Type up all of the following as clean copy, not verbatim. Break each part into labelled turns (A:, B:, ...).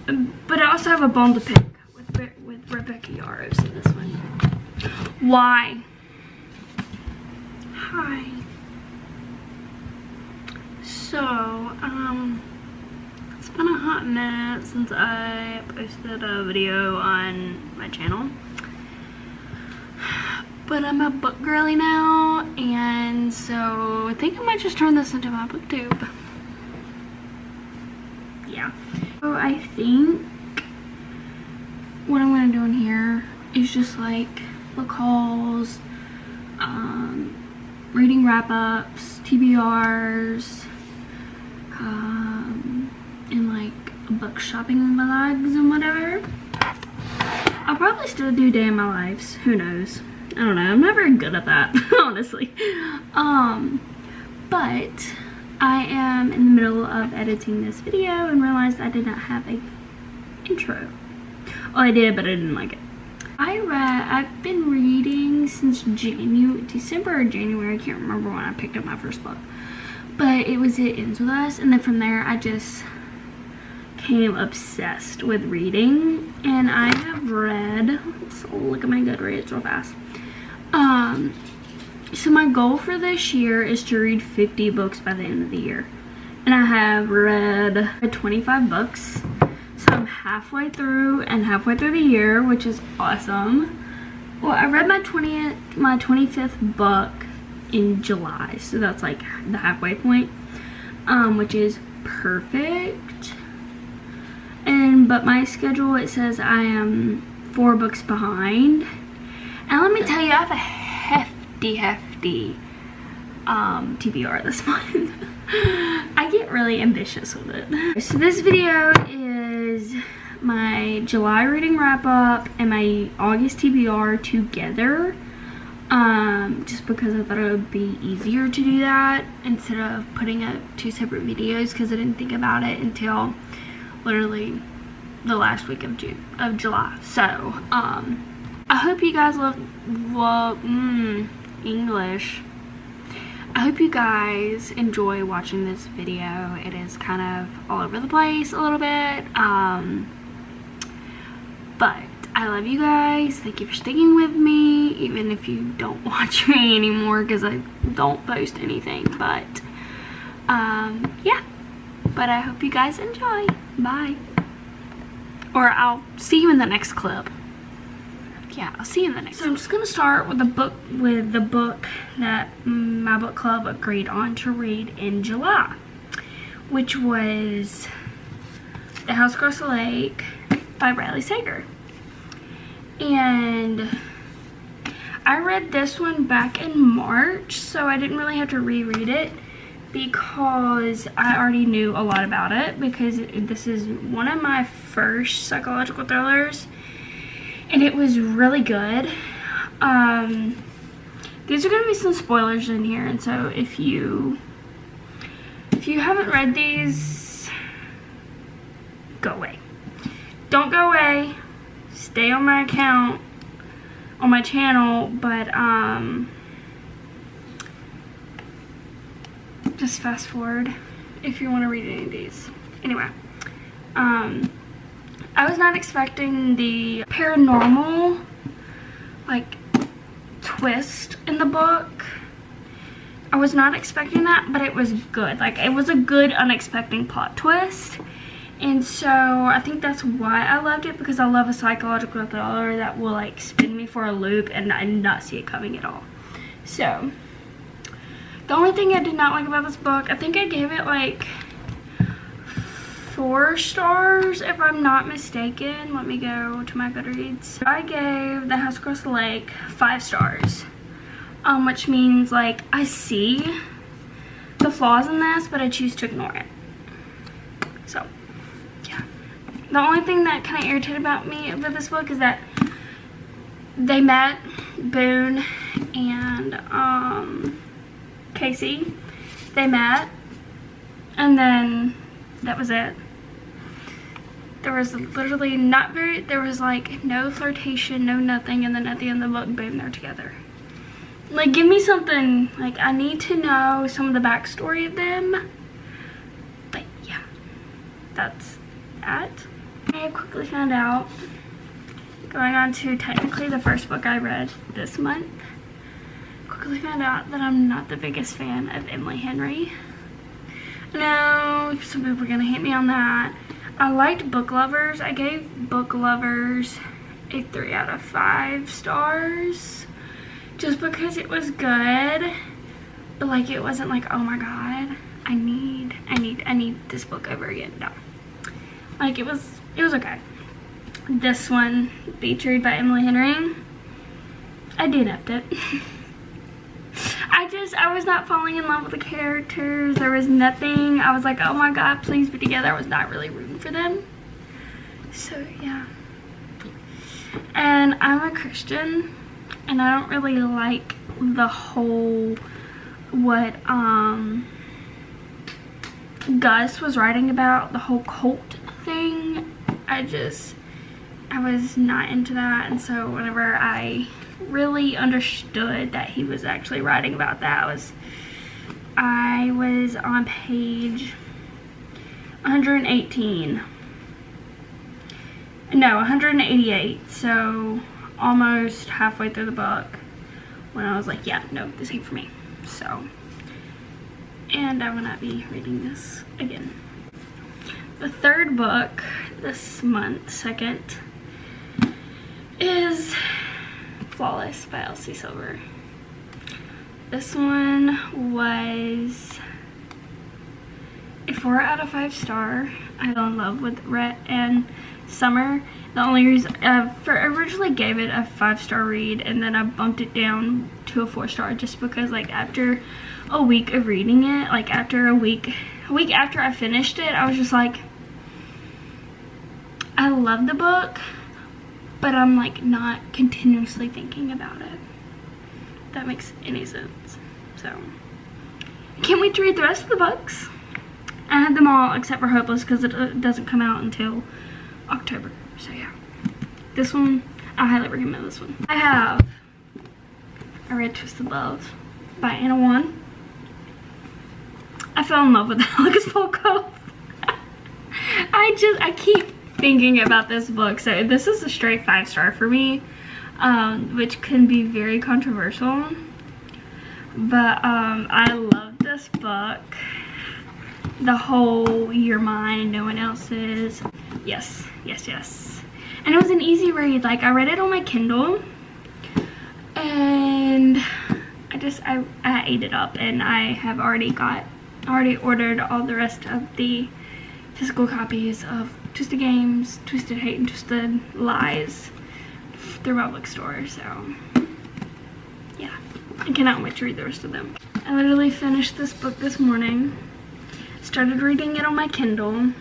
A: But I also have a bone to pick with Rebecca Yaros in this one. Why? Hi. So, it's been a hot minute since I posted a video on my channel. But I'm a book girly now, and so I think I might just turn this into my booktube. Yeah. So I think what I'm gonna do in here is just like book hauls, reading wrap-ups, TBRs, and like book shopping vlogs and whatever. I'll probably still do day in my lives. Who knows? I don't know. I'm not very good at that, honestly. But I am in the middle of editing this video and realized I did not have a intro. Well, I did, but I didn't like it. I've been reading since December or January. I can't remember when I picked up my first book. But it was It Ends With Us. And then from there, I just became obsessed with reading. And I have read, so look at my Goodreads real fast. So my goal for this year is to read 50 books by the end of the year. And I have read 25 books. So I'm halfway through the year, which is awesome. Well, I read my 25th book in July. So that's like the halfway point, which is perfect. But my schedule, it says I am 4 books behind. And let me tell you, I have a hefty TBR this month. I get really ambitious with it. So this video is my July reading wrap up and my August TBR together. Just because I thought it would be easier to do that instead of putting up 2 separate videos, because I didn't think about it until literally the last week of July. So, I hope you guys English. I hope you guys enjoy watching this video. It is kind of all over the place a little bit. But I love you guys. Thank you for sticking with me, even if you don't watch me anymore because I don't post anything. But, yeah. But I hope you guys enjoy. Bye. Or I'll see you in the next clip. Yeah, I'll see you in the next. So I'm just gonna start with the book that my book club agreed on to read in July, which was The House Across the Lake by Riley Sager. And I read this one back in March, so I didn't really have to reread it because I already knew a lot about it, because this is one of my first psychological thrillers. And it was really good. These are going to be some spoilers in here, and so if you haven't read these, go away. Don't go away. Stay on my account, on my channel, but just fast forward if you want to read any of these. Anyway, I was not expecting the paranormal, like, twist in the book. I was not expecting that, but it was good. Like, it was a good, unexpected plot twist. And so, I think that's why I loved it, because I love a psychological thriller that will, like, spin me for a loop and I not see it coming at all. So, the only thing I did not like about this book, I think I gave it, like, 4 stars, if I'm not mistaken. Let me go to my Goodreads. I gave The House Across the Lake 5 stars, which means, like, I see the flaws in this, but I choose to ignore it. So, yeah. The only thing that kind of irritated about me with this book is that they met, Boone and Casey. They met, and then that was it. There was literally there was like no flirtation, no nothing, and then at the end of the book, boom, they're together. Like, give me something. Like, I need to know some of the backstory of them. But yeah, that's that. I quickly found out, going on to technically the first book I read this month, quickly found out that I'm not the biggest fan of Emily Henry. No, some people are gonna hate me on that. I liked Book Lovers. I gave Book Lovers a 3 out of 5 stars just because it was good, but like it wasn't like, oh my god, I need this book over again. No, like it was okay. This one, Beach Read by Emily Henry, I DNF'd it. I was not falling in love with the characters. There was nothing. I was like, oh my god, please be together. I was not really rooting for them. So yeah. And I'm a Christian, and I don't really like the whole what Gus was writing about, the whole cult thing. I was not into that, and so whenever I really understood that he was actually writing about that, I was on page 118. No, 188, so almost halfway through the book when I was like, yeah, no, this ain't for me. So, and I will not be reading this again. The third book this month, second, is Flawless by Elsie Silver. This one was a 4 out of 5 star. I fell in love with Rhett and Summer. The only reason I originally gave it a 5-star read, and then I bumped it down to a 4-star just because, like, after a week of reading it, like after a week after I finished it, I was just like, I love the book, but I'm like not continuously thinking about it. If that makes any sense. So I can't wait to read the rest of the books. I had them all except for Hopeless because it doesn't come out until October. So yeah, this one, I highly recommend this one. I read Twisted Love by Anna Won. I fell in love with Alex Volkov. I keep thinking about this book, so this is a straight 5-star for me, which can be very controversial, but I love this book. The whole you're mine, no one else's. Yes. And it was an easy read. Like, I read it on my Kindle, and I ate it up, and I have already ordered all the rest of the physical copies of Twisted Games, Twisted Hate, and Twisted Lies through my bookstore. So yeah, I cannot wait to read the rest of them. I literally finished this book this morning, started reading it on my Kindle, and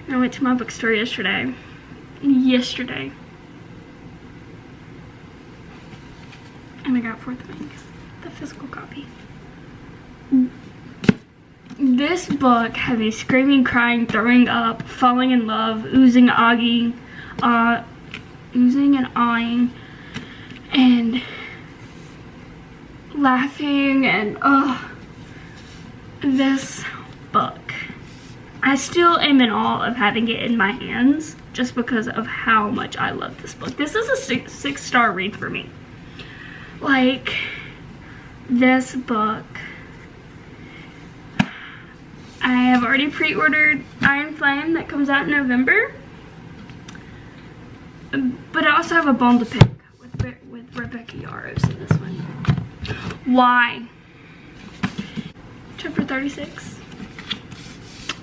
A: I went to my bookstore yesterday, and I got Fourth Wing, the physical copy. This book had me screaming, crying, throwing up, falling in love, oozing and awing, and laughing, and this book, I still am in awe of having it in my hands just because of how much I love this book. This is a 6-star read for me. Like, this book, I have already pre-ordered Iron Flame that comes out in November, but I also have a bone to pick with Rebecca Yarros in this one. Why? Chapter 36.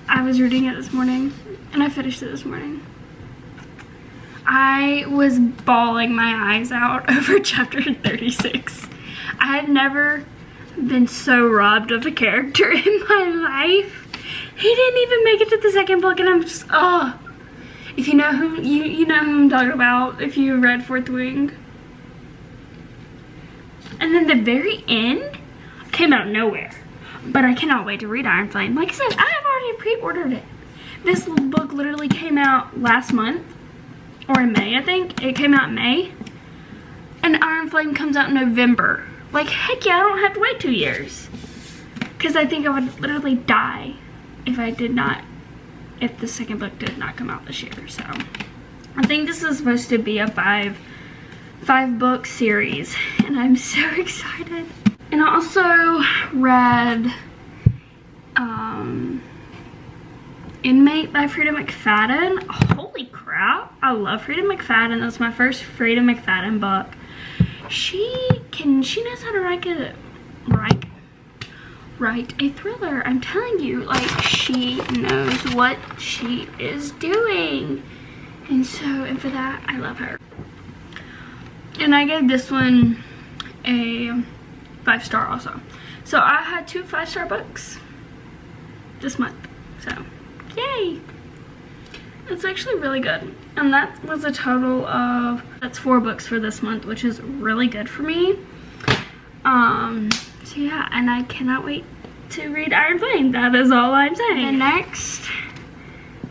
A: I was reading it this morning, and I finished it this morning. I was bawling my eyes out over chapter 36. I have never been so robbed of a character in my life. He didn't even make it to the second book, and I'm just, if you know who you know who I'm talking about, if you read Fourth Wing. And then the very end came out of nowhere. But I cannot wait to read Iron Flame. Like I said, I have already pre-ordered it. This book literally came out last month, or in May, I think. It came out in May. And Iron Flame comes out in November. Like, heck yeah, I don't have to wait 2 years. Because I think I would literally die if I did not if the second book did not come out this year. So I think this is supposed to be a five book series, and I'm so excited. And I also read Inmate by Frida McFadden. Holy crap, I love Frida McFadden. That's my first Frida McFadden book. She knows how to write a thriller. I'm telling you, like, she knows what she is doing. And for that, I love her. And I gave this one a 5-star also. So I had 2 5-star books this month. So, yay! It's actually really good. And that was a total of, that's 4 books for this month, which is really good for me. So yeah, and I cannot wait to read Iron Flame. That is all I'm saying. The next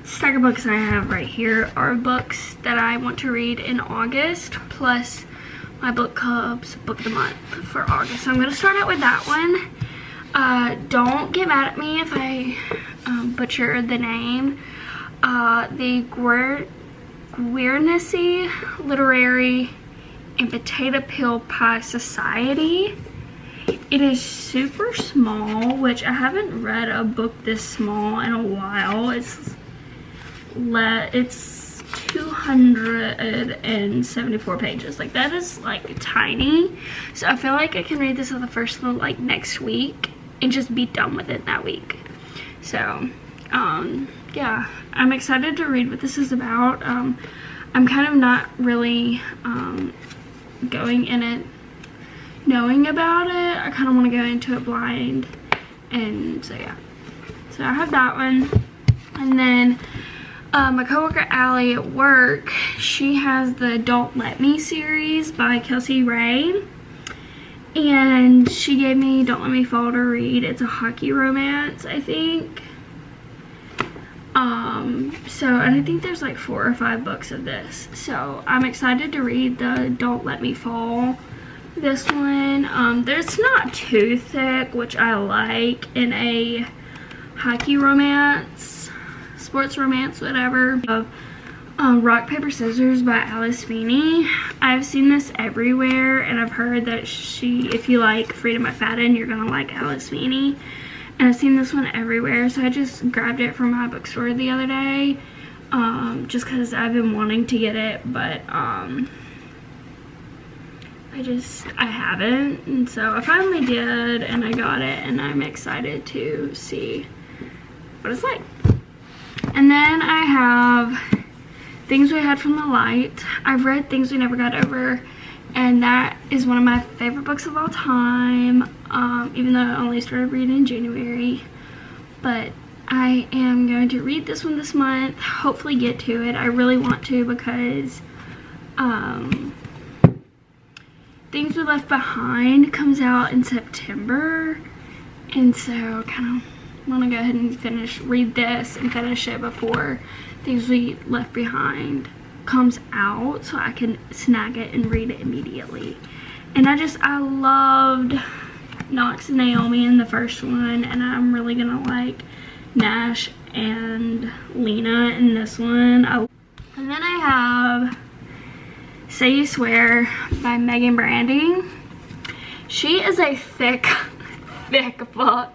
A: stack of books I have right here are books that I want to read in August, plus my book club's book of the month for August. So I'm going to start out with that one. Don't get mad at me if I butcher the name. The Guernsey Literary and Potato Peel Pie Society. It is super small, which I haven't read a book this small in a while. It's 274 pages. Like, that is like tiny. So I feel like I can read this on the first one like next week and just be done with it that week. So yeah, I'm excited to read what this is about. I'm kind of not really going in it knowing about it. I kind of want to go into it blind, and so yeah. So I have that one. And then my coworker Allie at work, she has the Don't Let Me series by Kelsey Ray, and she gave me Don't Let Me Fall to read. It's a hockey romance, I think. And I think there's like 4 or 5 books of this. So I'm excited to read the Don't Let Me Fall. This one, it's not too thick, which I like in a hockey romance, sports romance, whatever. Rock, Paper, Scissors by Alice Feeney. I've seen this everywhere, and I've heard that if you like Frida McFadden, you're gonna like Alice Feeney. And I've seen this one everywhere, so I just grabbed it from my bookstore the other day, just because I've been wanting to get it, but I haven't, and so I finally did, and I got it, and I'm excited to see what it's like. And then I have Things We Had from the Light. I've read Things We Never Got Over, and that is one of my favorite books of all time, even though I only started reading in January. But I am going to read this one this month, hopefully get to it. I really want to, because Things We Left Behind comes out in September, and so kind of want to go ahead and read this and finish it before Things We Left Behind comes out, so I can snag it and read it immediately. And I loved Knox and Naomi in the first one, and I'm really gonna like Nash and Lena in this one. And then I have Say You Swear by Megan Brandy. She is a thick book.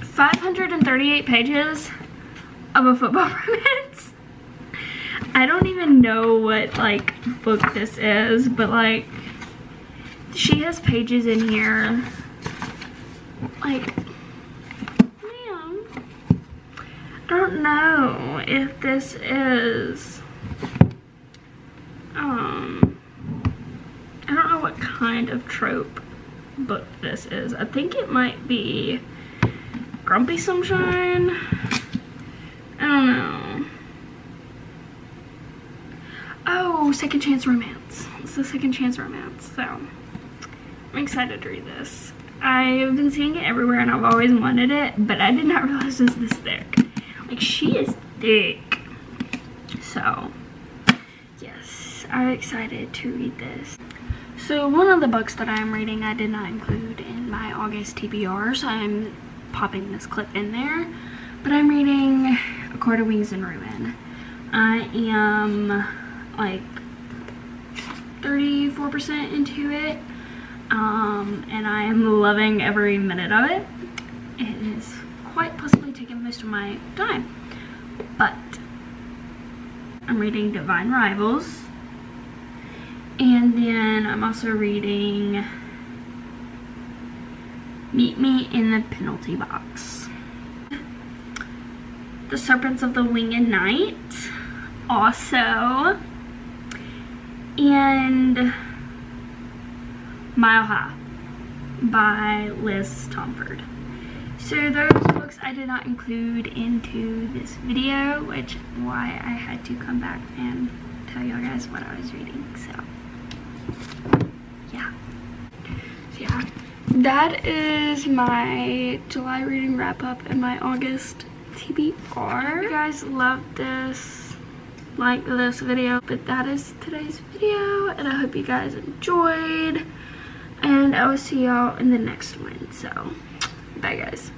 A: 538 pages of a football romance. I don't even know what like book this is, but like she has pages in here. Like, man, I don't know if this is I don't know what kind of trope book this is. I think it might be Grumpy Sunshine. I don't know. Oh, Second Chance Romance. It's the Second Chance Romance. So I'm excited to read this. I've been seeing it everywhere, and I've always wanted it, but I did not realize it was this thick. Like, she is thick. So yes, I'm excited to read this. So one of the books that I'm reading I did not include in my August TBR, so I'm popping this clip in there. But I'm reading A Court of Wings and Ruin. I am like 34% into it, and I am loving every minute of it. It is quite possibly taking most of my time, but I'm reading Divine Rivals, and then I'm also reading Meet Me in the Penalty Box. The Serpents of the Winged Night, also, and Mile High by Liz Tomford. So those books I did not include into this video, which why I had to come back and tell y'all guys what I was reading. So yeah. That is my July reading wrap up and my August TBR. If you guys loved this, like this video, but that is today's video, and I hope you guys enjoyed, and I will see y'all in the next one. So bye guys.